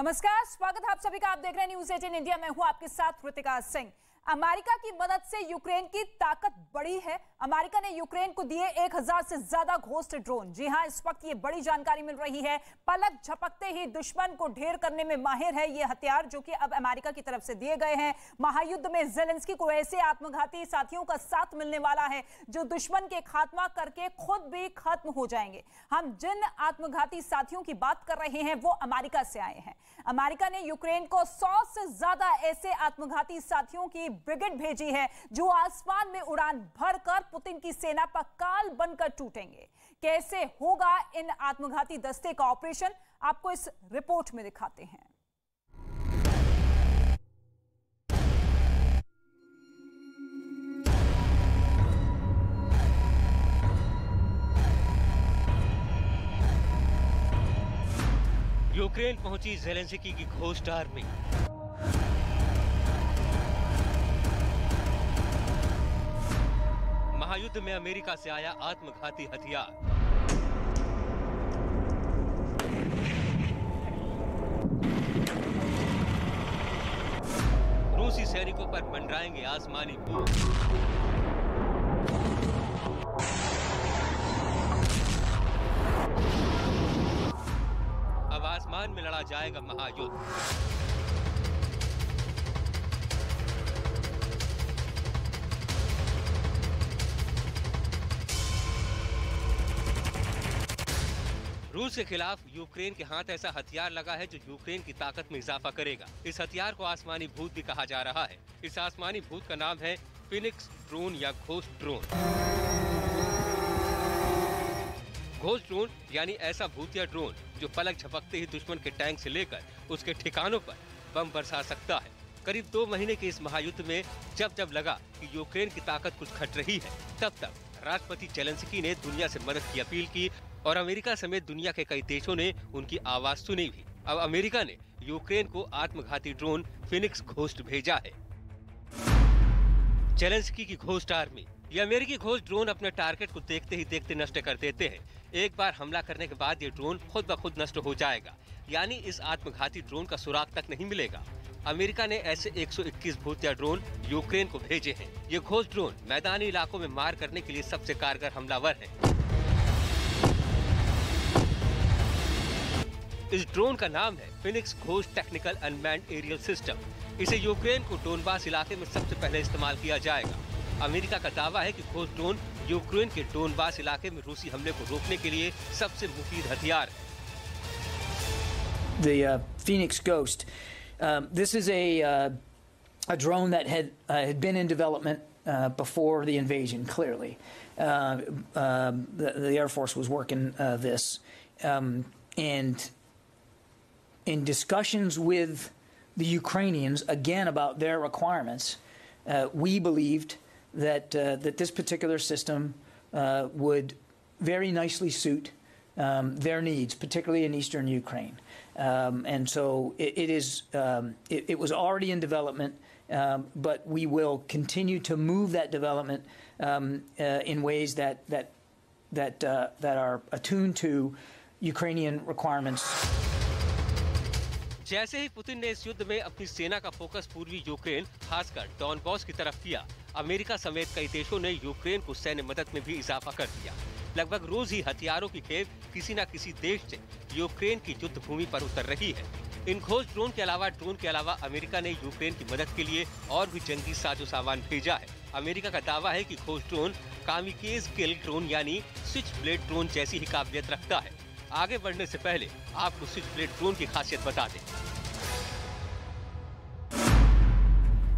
नमस्कार, स्वागत है आप सभी का। आप देख रहे हैं न्यूज़ 18 इंडिया। मैं हूं आपके साथ ऋतिका सिंह। अमेरिका की मदद से यूक्रेन की ताकत बढ़ी है। अमेरिका ने यूक्रेन को दिए 1000 से ज्यादा घोस्ट ड्रोन। जी हां, इस वक्त ये बड़ी जानकारी मिल रही है। पलक झपकते ही दुश्मन को ढेर करने में माहिर है ये हथियार, जो कि अब अमेरिका की तरफ से दिए गए हैं। महायुद्ध में ज़ेलेंस्की को ऐसे आत्मघाती साथियों का साथ मिलने वाला है जो दुश्मन के खात्मा करके खुद भी खत्म हो जाएंगे। हम जिन आत्मघाती साथियों की बात कर रहे हैं वो अमेरिका से आए हैं। अमेरिका ने यूक्रेन को 100 से ज्यादा ऐसे आत्मघाती साथियों की ब्रिगेड भेजी है जो आसमान में उड़ान भरकर पुतिन की सेना पर काल बनकर टूटेंगे। कैसे होगा इन आत्मघाती दस्ते का ऑपरेशन, आपको इस रिपोर्ट में दिखाते हैं। यूक्रेन पहुंची ज़ेलेंस्की की घोस्ट आर्मी। महायुद्ध में अमेरिका से आया आत्मघाती हथियार। रूसी सैनिकों पर मंडराएंगे आसमानी बूम। अब आसमान में लड़ा जाएगा महायुद्ध। रूस के खिलाफ यूक्रेन के हाथ ऐसा हथियार लगा है जो यूक्रेन की ताकत में इजाफा करेगा। इस हथियार को आसमानी भूत भी कहा जा रहा है। इस आसमानी भूत का नाम है फिनिक्स ड्रोन या घोस्ट ड्रोन। घोस्ट ड्रोन यानी ऐसा भूतिया ड्रोन जो पलक झपकते ही दुश्मन के टैंक से लेकर उसके ठिकानों पर बम बरसा सकता है। करीब 2 महीने के इस महायुद्ध में जब जब लगा कि यूक्रेन की ताकत कुछ घट रही है, तब तक राष्ट्रपति ज़ेलेंस्की ने दुनिया से मदद की अपील की और अमेरिका समेत दुनिया के कई देशों ने उनकी आवाज सुनी भी। अब अमेरिका ने यूक्रेन को आत्मघाती ड्रोन फिनिक्स घोस्ट भेजा है। ज़ेलेंस्की की घोस्ट आर्मी। ये अमेरिकी घोस्ट ड्रोन अपने टारगेट को देखते ही देखते नष्ट कर देते हैं। एक बार हमला करने के बाद ये ड्रोन खुद ब खुद नष्ट हो जाएगा, यानी इस आत्मघाती ड्रोन का सुराग तक नहीं मिलेगा। अमेरिका ने ऐसे 121 भूतिया ड्रोन यूक्रेन को भेजे हैं। ये घोस्ट ड्रोन मैदानी इलाकों में मार करने के लिए सबसे कारगर हमलावर हैं। इस ड्रोन का नाम है Phoenix Ghost technical unmanned aerial system. इसे यूक्रेन को डोनबास इलाके में सबसे पहले इस्तेमाल किया जाएगा। अमेरिका का दावा है कि घोस्ट ड्रोन यूक्रेन के डोनबास इलाके में रूसी हमले को रोकने के लिए सबसे मुफीद हथियार है। The Phoenix Ghost. This is a drone that had been in development before the invasion. Clearly, the Air Force was working this, and in discussions with the Ukrainians again about their requirements, we believed that this particular system would very nicely suit their needs, particularly in eastern Ukraine. And so it was already in development, but we will continue to move that development in ways that are attuned to Ukrainian requirements. जैसे ही Putin ने इस युद्ध में अपनी सेना का focus पूर्वी Ukraine, खासकर डॉनबास की तरफ किया, अमेरिका समेत कई देशों ने यूक्रेन को सैन्य मदद में भी इजाफा कर दिया। लगभग रोज ही हथियारों की खेप किसी न किसी देश से यूक्रेन की युद्ध भूमि पर उतर रही है। इन घोस्ट ड्रोन के अलावा अमेरिका ने यूक्रेन की मदद के लिए और भी जंगी साजो सामान भेजा है। अमेरिका का दावा है कि घोस्ट ड्रोन कामिकेज किल ड्रोन यानी स्विच ब्लेड ड्रोन जैसी ही काबिलियत रखता है। आगे बढ़ने से पहले आपको स्विच ब्लेड ड्रोन की खासियत बता दें।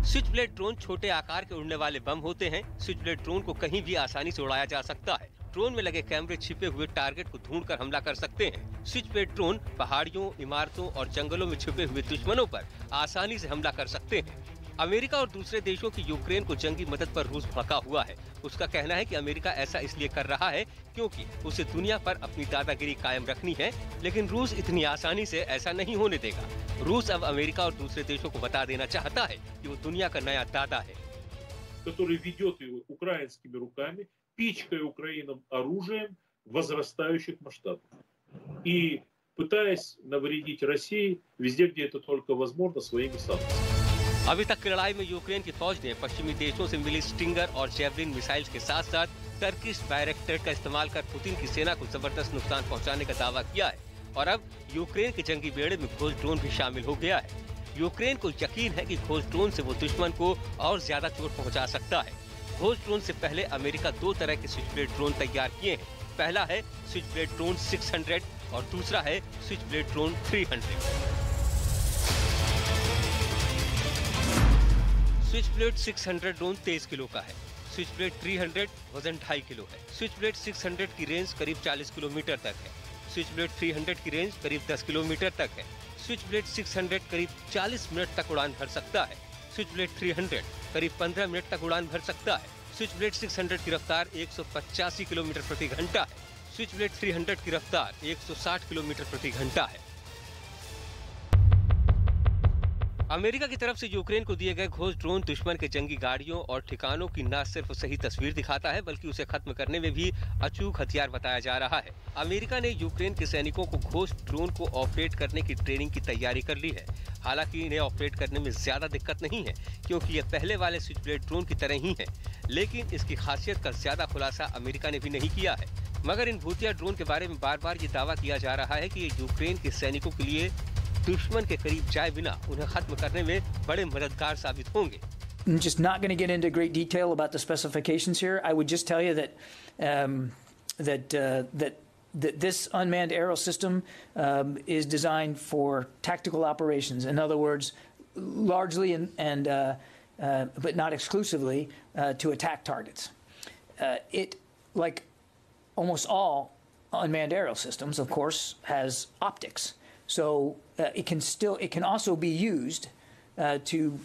स्विच ब्लेड ड्रोन छोटे आकार के उड़ने वाले बम होते हैं। स्विच ब्लेड ड्रोन को कहीं भी आसानी से उड़ाया जा सकता है। ड्रोन में लगे कैमरे छिपे हुए टारगेट को ढूंढकर हमला कर सकते हैं। स्विच ब्लेड ड्रोन पहाड़ियों, इमारतों और जंगलों में छिपे हुए दुश्मनों पर आसानी से हमला कर सकते हैं। अमेरिका और दूसरे देशों की यूक्रेन को जंगी मदद पर रूस भड़का हुआ है। उसका कहना है कि अमेरिका ऐसा इसलिए कर रहा है क्योंकि उसे दुनिया पर अपनी दादागिरी कायम रखनी है, लेकिन रूस इतनी आसानी से ऐसा नहीं होने देगा। रूस अब अमेरिका और दूसरे देशों को बता देना चाहता है कि वो दुनिया का नया दादा है। который ведет его украинскими руками, пичкая Украину оружием возрастающих масштабов. И пытаясь навредить России везде, где это только возможно, своими санкциями. अभी तक की लड़ाई में यूक्रेन की फौज ने पश्चिमी देशों से मिली स्टिंगर और जेवलिन मिसाइल्स के साथ साथ टर्किश बायरेक्टर का इस्तेमाल कर पुतिन की सेना को जबरदस्त नुकसान पहुंचाने का दावा किया है। और अब यूक्रेन के जंगी बेड़े में घोष ड्रोन भी शामिल हो गया है। यूक्रेन को यकीन है कि घोष ड्रोन से वो दुश्मन को और ज्यादा चोट पहुंचा सकता है। घोष ड्रोन से पहले अमेरिका 2 तरह के स्विचब्लेड ड्रोन तैयार किए हैं। पहला है स्विचब्लेड ड्रोन 600 और दूसरा है स्विचब्लेड ड्रोन 300। स्विचब्लेड 600 ड्रोन 23 किलो का है। स्विचब्लेड 300 वजन 2.5 किलो है। स्विचब्लेड 600 की रेंज करीब 40 किलोमीटर तक है। स्विचब्लेड 300 की रेंज करीब 10 किलोमीटर तक है। स्विचब्लेड 600 करीब 40 मिनट तक उड़ान भर सकता है। स्विचब्लेड 300 करीब 15 मिनट तक उड़ान भर सकता है। स्विचब्लेड 600 की रफ्तार 185 किलोमीटर प्रति घंटा है। स्विचब्लेड 300 की रफ्तार 160 किलोमीटर प्रति घंटा है। अमेरिका की तरफ से यूक्रेन को दिए गए घोष ड्रोन दुश्मन के जंगी गाड़ियों और ठिकानों की न सिर्फ सही तस्वीर दिखाता है बल्कि उसे खत्म करने में भी अचूक हथियार बताया जा रहा है। अमेरिका ने यूक्रेन के सैनिकों को घोष ड्रोन को ऑपरेट करने की ट्रेनिंग की तैयारी कर ली है। हालांकि इन्हें ऑपरेट करने में ज्यादा दिक्कत नहीं है क्योंकि ये पहले वाले स्विचब्लेड ड्रोन की तरह ही है, लेकिन इसकी खासियत का ज्यादा खुलासा अमेरिका ने भी नहीं किया है। मगर इन भूतिया ड्रोन के बारे में बार बार ये दावा किया जा रहा है कि ये यूक्रेन के सैनिकों के लिए दुश्मन के करीब जाए बिना उन्हें खत्म करने में बड़े मददगार साबित होंगे। I'm just not going to get into great detail about the specifications here. I would just tell you that this unmanned aerial system is designed for tactical operations. In other words, largely but not exclusively to attack targets. It, like almost all unmanned aerial systems, of course, has optics. So it can also be used to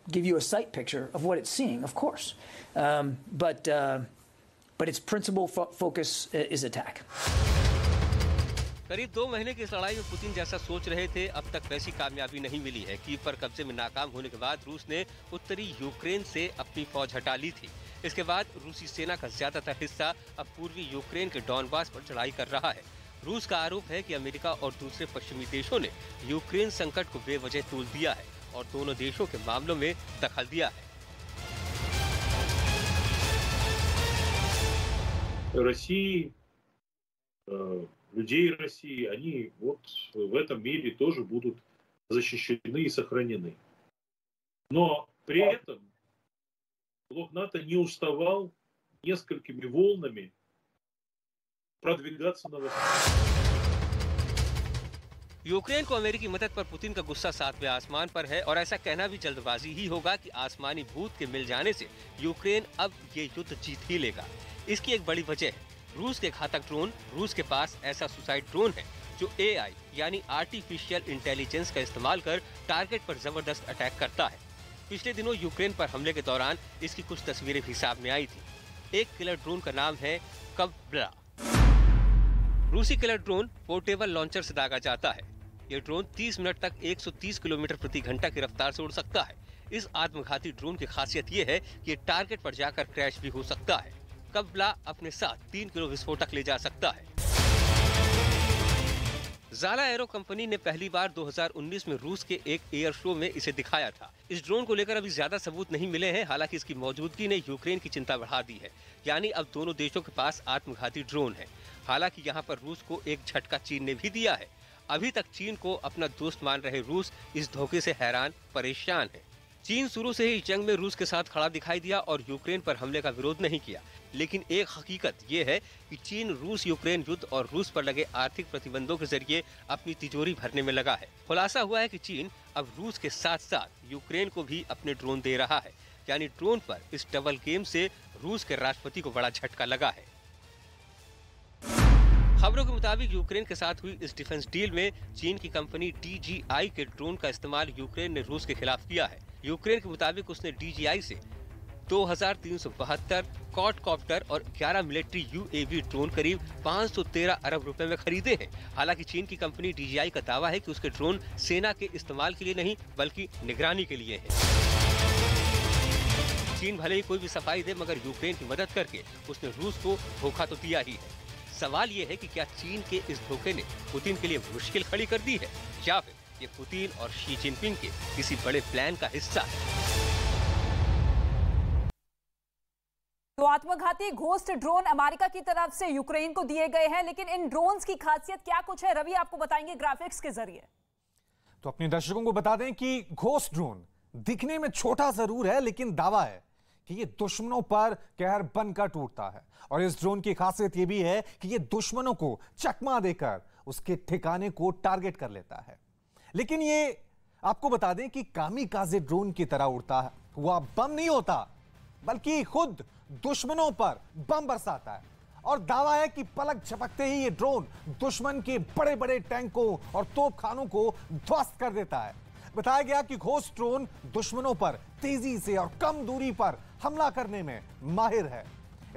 give you a sight picture of what it's seeing, of course. But its principal focus is attack. करीब 2 महीने की इस लड़ाई में Putin जैसा सोच रहे थे, अब तक वैसी कामयाबी नहीं मिली है। कीव पर कब्जे में नाकाम होने के बाद रूस ने उत्तरी यूक्रेन से अपनी फौज हटा ली थी। इसके बाद रूसी सेना का ज्यादातर हिस्सा अब पूर्वी यूक्रेन के डॉनबास पर चढ़ाई कर रहा है। रूस का आरोप है कि अमेरिका और दूसरे पश्चिमी देशों ने यूक्रेन संकट को बेवजह तूल दिया है और दोनों देशों के मामलों में दखल दिया है। Людей России, они вот в этом мире тоже будут защищены и сохранены. Но при этом блок НАТО не уставал несколькими волнами продвигаться на восток. यूक्रेन को अमेरिकी मदद पर पुतिन का गुस्सा 7वें आसमान पर है और ऐसा कहना भी जल्दबाजी ही होगा कि आसमानी भूत के मिल जाने से यूक्रेन अब ये युद्ध जीत ही लेगा। इसकी एक बड़ी वजह है रूस के घातक ड्रोन। रूस के पास ऐसा सुसाइड ड्रोन है जो AI यानी आर्टिफिशियल इंटेलिजेंस का इस्तेमाल कर टारगेट पर जबरदस्त अटैक करता है। पिछले दिनों यूक्रेन पर हमले के दौरान इसकी कुछ तस्वीरें भी सामने आई थी। एक किलर ड्रोन का नाम है कवब्ला। रूसी किलर ड्रोन पोर्टेबल लॉन्चर से दागा जाता है। ये ड्रोन 30 मिनट तक 130 किलोमीटर प्रति घंटा की रफ्तार से उड़ सकता है। इस आत्मघाती ड्रोन की खासियत ये है कि ये टारगेट पर जाकर क्रैश भी हो सकता है। कवब्ला अपने साथ 3 किलो विस्फोटक ले जा सकता है। ज़ाला एरो कंपनी ने पहली बार 2019 में रूस के एक एयर शो में इसे दिखाया था। इस ड्रोन को लेकर अभी ज्यादा सबूत नहीं मिले हैं, हालांकि इसकी मौजूदगी ने यूक्रेन की चिंता बढ़ा दी है। यानी अब दोनों देशों के पास आत्मघाती ड्रोन है। हालांकि यहाँ पर रूस को एक झटका चीन ने भी दिया है। अभी तक चीन को अपना दोस्त मान रहे रूस इस धोखे से हैरान परेशान है। चीन शुरू से ही जंग में रूस के साथ खड़ा दिखाई दिया और यूक्रेन पर हमले का विरोध नहीं किया। लेकिन एक हकीकत ये है कि चीन रूस यूक्रेन युद्ध और रूस पर लगे आर्थिक प्रतिबंधों के जरिए अपनी तिजोरी भरने में लगा है। खुलासा हुआ है कि चीन अब रूस के साथ साथ यूक्रेन को भी अपने ड्रोन दे रहा है। यानी ड्रोन पर इस डबल गेम से रूस के राष्ट्रपति को बड़ा झटका लगा है। खबरों के मुताबिक यूक्रेन के साथ हुई इस डिफेंस डील में चीन की कंपनी DJI के ड्रोन का इस्तेमाल यूक्रेन ने रूस के खिलाफ किया है। यूक्रेन के मुताबिक उसने DJI से 2372 क्वाडकॉप्टर और 11 मिलिट्री UAV ड्रोन करीब 513 अरब रुपए में खरीदे हैं। हालांकि चीन की कंपनी DJI का दावा है कि उसके ड्रोन सेना के इस्तेमाल के लिए नहीं बल्कि निगरानी के लिए हैं। चीन भले ही कोई भी सफाई दे, मगर यूक्रेन की मदद करके उसने रूस को धोखा तो दिया ही है। सवाल ये है कि क्या चीन के इस धोखे ने पुतिन के लिए मुश्किल खड़ी कर दी है, या फिर ये पुतिन और शी जिनपिंग के किसी बड़े प्लान का हिस्सा है। तो आत्मघाती घोस्ट ड्रोन अमेरिका की तरफ से यूक्रेन को दिए गए हैं, लेकिन इन ड्रोन्स की खासियत क्या कुछ है, रवि आपको बताएंगे ग्राफिक्स के जरिए। तो अपने दर्शकों को बता दें कि घोस्ट ड्रोन दिखने में छोटा जरूर है, लेकिन दावा है कि ये दुश्मनों पर कहर बनकर टूटता है। और इस ड्रोन की खासियत ये भी है कि ये दुश्मनों को चकमा देकर उसके ठिकाने को टारगेट कर लेता है। लेकिन ये आपको बता दें कि कामिकाज़े ड्रोन की तरह उड़ता हुआ बम नहीं होता, बल्कि खुद दुश्मनों पर बम बरसाता है। और दावा है कि पलक झपकते ही ये ड्रोन दुश्मन के बड़े बड़े टैंकों और तोपखानों को ध्वस्त कर देता है। बताया गया कि घोस्ट ड्रोन दुश्मनों पर तेजी से और कम दूरी पर हमला करने में माहिर है।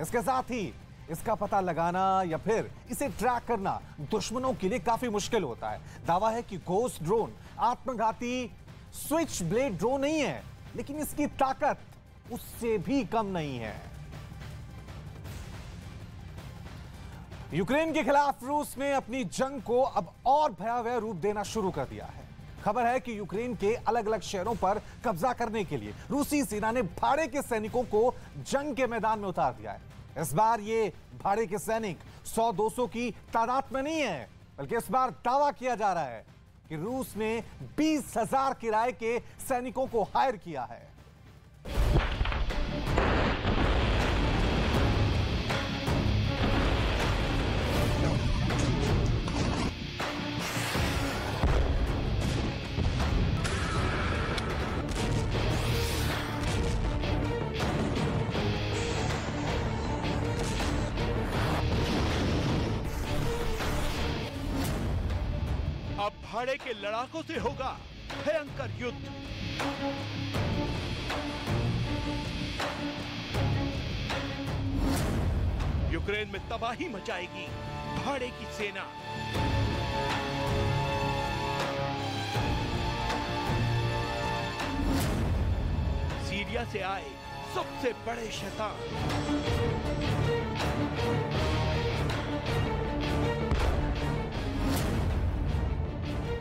इसके साथ ही इसका पता लगाना या फिर इसे ट्रैक करना दुश्मनों के लिए काफी मुश्किल होता है। दावा है कि घोस्ट ड्रोन आत्मघाती स्विच ब्लेड ड्रोन नहीं है, लेकिन इसकी ताकत उससे भी कम नहीं है। यूक्रेन के खिलाफ रूस ने अपनी जंग को अब और भयावह रूप देना शुरू कर दिया है। खबर है कि यूक्रेन के अलग अलग शहरों पर कब्जा करने के लिए रूसी सेना ने भाड़े के सैनिकों को जंग के मैदान में उतार दिया है। इस बार ये भाड़े के सैनिक 100-200 की तादाद में नहीं है, बल्कि इस बार दावा किया जा रहा है कि रूस ने 20,000 किराए के सैनिकों को हायर किया है। अब भाड़े के लड़ाकों से होगा भयंकर युद्ध। यूक्रेन में तबाही मचाएगी भाड़े की सेना। सीरिया से आए सबसे बड़े शैतान।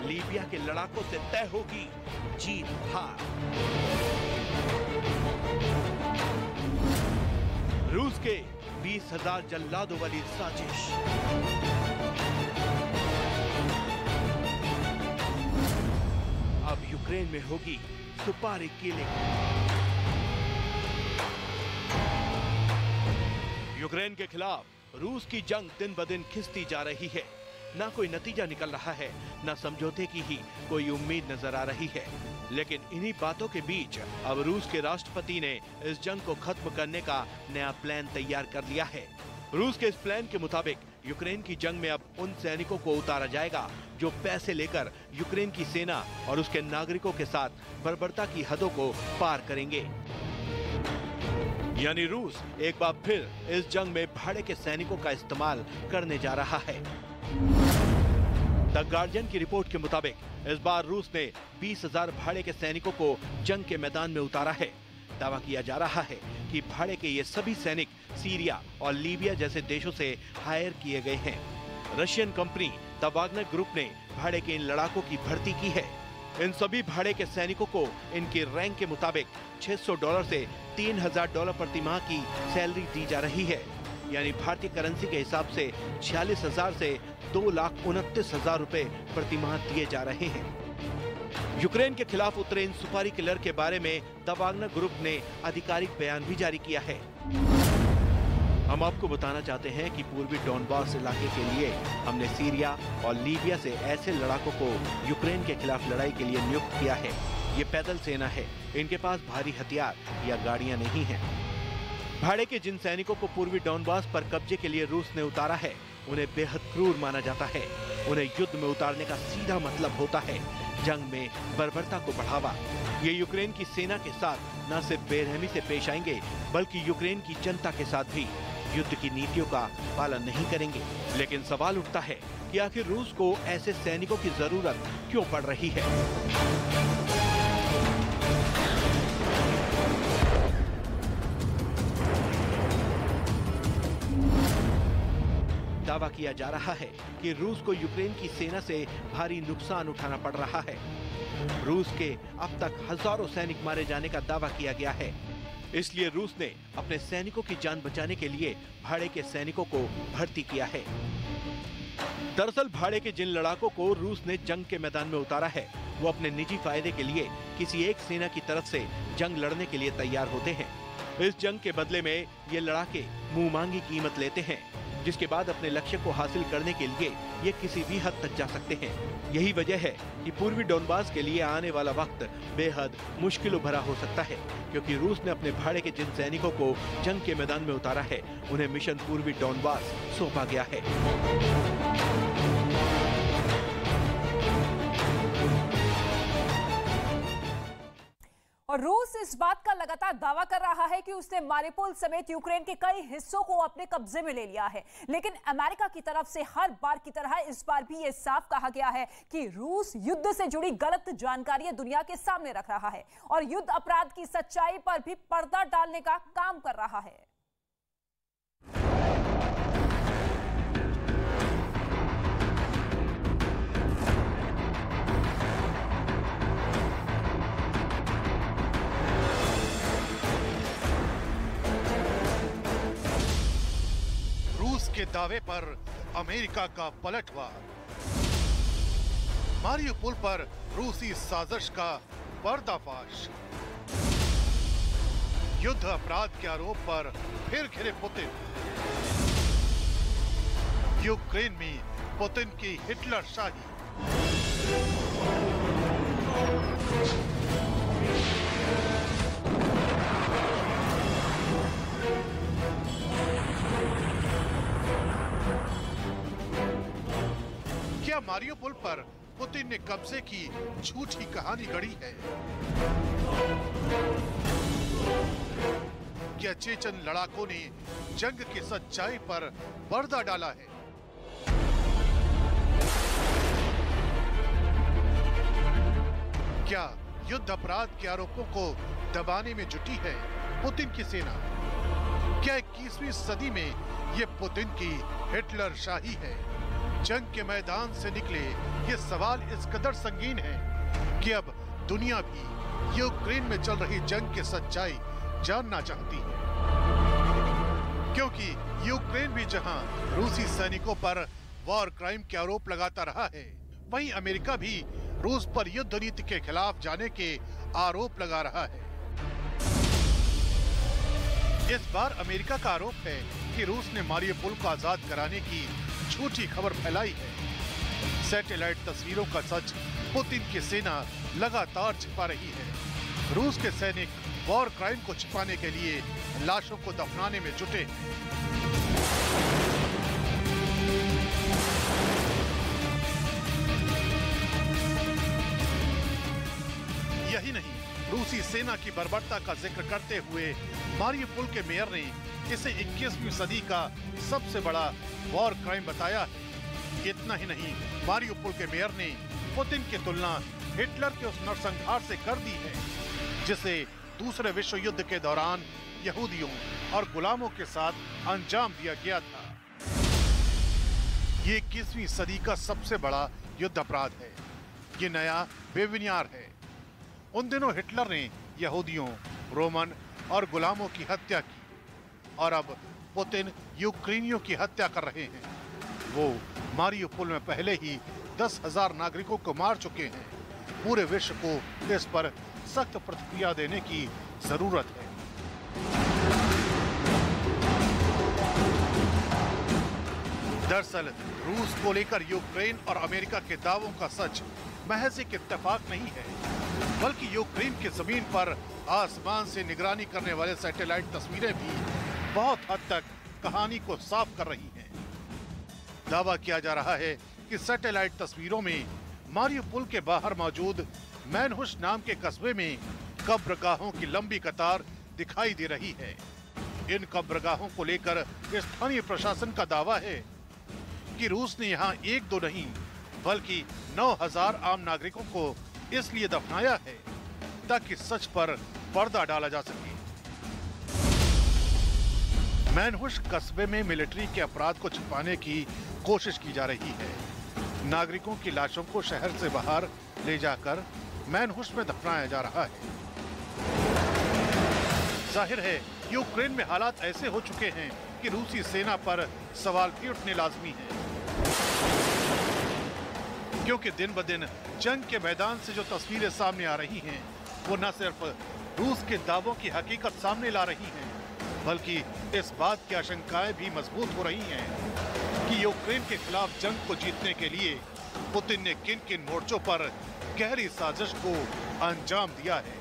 लीबिया के लड़ाकों से तय होगी जीत हार। रूस के 20,000 जल्लादों वाली साजिश। अब यूक्रेन में होगी सुपारी किलिंग। यूक्रेन के खिलाफ रूस की जंग दिन ब दिन खिंचती जा रही है। ना कोई नतीजा निकल रहा है, ना समझौते की ही कोई उम्मीद नजर आ रही है। लेकिन इन्हीं बातों के बीच अब रूस के राष्ट्रपति ने इस जंग को खत्म करने का नया प्लान तैयार कर लिया है। रूस के इस प्लान के मुताबिक यूक्रेन की जंग में अब उन सैनिकों को उतारा जाएगा जो पैसे लेकर यूक्रेन की सेना और उसके नागरिकों के साथ बर्बरता की हदों को पार करेंगे। यानी रूस एक बार फिर इस जंग में भाड़े के सैनिकों का इस्तेमाल करने जा रहा है। द गार्जियन की रिपोर्ट के मुताबिक इस बार रूस ने 20,000 भाड़े के सैनिकों को जंग के मैदान में उतारा है। दावा किया जा रहा है कि भाड़े के ये सभी सैनिक सीरिया और लीबिया जैसे देशों से हायर किए गए हैं। Russian company the Wagner group ने भाड़े के इन लड़ाकों की भर्ती की है। इन सभी भाड़े के सैनिकों को इनके रैंक के मुताबिक $600 से $3,000 प्रति माह की सैलरी दी जा रही है। यानी भारतीय करेंसी के हिसाब से 46,000 से 2,29,000 रुपए प्रति माह दिए जा रहे हैं। यूक्रेन के खिलाफ उतरे इन सुपारी किलर के बारे में द वागनर ग्रुप ने आधिकारिक बयान भी जारी किया है। हम आपको बताना चाहते हैं कि पूर्वी डॉनबास इलाके के लिए हमने सीरिया और लीबिया से ऐसे लड़ाकों को यूक्रेन के खिलाफ लड़ाई के लिए नियुक्त किया है। ये पैदल सेना है, इनके पास भारी हथियार या गाड़ियां नहीं हैं। भाड़े के जिन सैनिकों को पूर्वी डॉनबास पर कब्जे के लिए रूस ने उतारा है, उन्हें बेहद क्रूर माना जाता है। उन्हें युद्ध में उतारने का सीधा मतलब होता है जंग में बर्बरता को बढ़ावा। ये यूक्रेन की सेना के साथ न सिर्फ बेरहमी से पेश आएंगे, बल्कि यूक्रेन की जनता के साथ भी युद्ध की नीतियों का पालन नहीं करेंगे। लेकिन सवाल उठता है कि आखिर रूस को ऐसे सैनिकों की जरूरत क्यों पड़ रही है? द दावा किया जा रहा है कि रूस को यूक्रेन की सेना से भारी नुकसान उठाना पड़ रहा है। रूस के अब तक हजारों सैनिक मारे जाने का दावा किया गया है। इसलिए रूस ने अपने सैनिकों की जान बचाने के लिए भाड़े के सैनिकों को भर्ती किया है। दरअसल भाड़े के जिन लड़ाकों को रूस ने जंग के मैदान में उतारा है, वो अपने निजी फायदे के लिए किसी एक सेना की तरफ से जंग लड़ने के लिए तैयार होते हैं। इस जंग के बदले में ये लड़ाके मुंह मांगी कीमत लेते हैं, जिसके बाद अपने लक्ष्य को हासिल करने के लिए ये किसी भी हद तक जा सकते हैं। यही वजह है कि पूर्वी डोनबास के लिए आने वाला वक्त बेहद मुश्किलों भरा हो सकता है, क्योंकि रूस ने अपने भाड़े के जिन सैनिकों को जंग के मैदान में उतारा है, उन्हें मिशन पूर्वी डोनबास सौंपा गया है। और रूस इस बात का लगातार दावा कर रहा है कि उसने मारिउपोल समेत यूक्रेन के कई हिस्सों को अपने कब्जे में ले लिया है। लेकिन अमेरिका की तरफ से हर बार की तरह इस बार भी ये साफ कहा गया है कि रूस युद्ध से जुड़ी गलत जानकारी दुनिया के सामने रख रहा है और युद्ध अपराध की सच्चाई पर भी पर्दा डालने का काम कर रहा है। के दावे पर अमेरिका का पलटवार। मारिउपोल पर रूसी साजिश का पर्दाफाश। युद्ध अपराध के आरोप पर फिर घिरे पुतिन। यूक्रेन में पुतिन की हिटलर शाही। क्या मारिउपोल पर पुतिन ने कब्जे की झूठी कहानी गढ़ी है? क्या चेचन लड़ाकों ने जंग की सच्चाई पर पर्दा डाला है? क्या युद्ध अपराध के आरोपों को दबाने में जुटी है पुतिन की सेना? क्या 21वीं सदी में ये पुतिन की हिटलर शाही है? जंग के मैदान से निकले ये सवाल इस कदर संगीन है कि अब दुनिया भी यूक्रेन में चल रही जंग की सच्चाई जानना चाहती है, क्योंकि यूक्रेन भी जहां रूसी सैनिकों पर वॉर क्राइम के आरोप लगाता रहा है, वहीं अमेरिका भी रूस पर युद्ध नीति के खिलाफ जाने के आरोप लगा रहा है। इस बार अमेरिका का आरोप है कि रूस ने मारिउपोल को आजाद कराने की झूठी खबर फैलाई है। सैटेलाइट तस्वीरों का सच पुतिन की सेना लगातार छिपा रही है। रूस के सैनिक वॉर क्राइम को छिपाने के लिए लाशों को दफनाने में जुटे हैं। यही नहीं, रूसी सेना की बर्बरता का जिक्र करते हुए मारिउपोल के मेयर ने इसे 21वीं सदी का सबसे बड़ा वॉर क्राइम बताया है। इतना ही नहीं, मारिउपोल के मेयर ने पुतिन की तुलना हिटलर के उस नरसंहार से कर दी है जिसे दूसरे विश्व युद्ध के दौरान यहूदियों और गुलामों के साथ अंजाम दिया गया था। ये 21वीं सदी का सबसे बड़ा युद्ध अपराध है। ये नया बेबुनियाद है। उन दिनों हिटलर ने यहूदियों, रोमन और गुलामों की हत्या की और अब पुतिन यूक्रेनियों की हत्या कर रहे हैं। वो मारिउपोल में पहले ही 10,000 नागरिकों को मार चुके हैं। पूरे विश्व को इस पर सख्त प्रतिक्रिया देने की जरूरत है। दरअसल रूस को लेकर यूक्रेन और अमेरिका के दावों का सच महज एक इत्तेफाक नहीं है, बल्कि यूक्रेन की जमीन पर आसमान से निगरानी करने वाले सैटेलाइट तस्वीरें भी बहुत हद तक कहानी को साफ कर रही हैं। दावा किया जा रहा है कि सैटेलाइट तस्वीरों में मारिउपोल के बाहर मौजूद मैनहुश नाम के कस्बे में कब्रगाहों की लंबी कतार दिखाई दे रही है। इन कब्रगाहों को लेकर स्थानीय प्रशासन का दावा है कि रूस ने यहाँ 1-2 नहीं बल्कि 9,000 आम नागरिकों को इसलिए दफनाया है ताकि सच पर पर्दा डाला जा सके। मैनहुश कस्बे में मिलिट्री के अपराध को छिपाने की कोशिश की जा रही है। नागरिकों की लाशों को शहर से बाहर ले जाकर मैनहुस में दफनाया जा रहा है। जाहिर है यूक्रेन में हालात ऐसे हो चुके हैं कि रूसी सेना पर सवाल भी उठने लाजमी है, क्योंकि दिन ब दिन जंग के मैदान से जो तस्वीरें सामने आ रही हैं, वो न सिर्फ रूस के दावों की हकीकत सामने ला रही हैं, बल्कि इस बात की आशंकाएं भी मजबूत हो रही हैं कि यूक्रेन के खिलाफ जंग को जीतने के लिए पुतिन ने किन किन मोर्चों पर गहरी साजिश को अंजाम दिया है।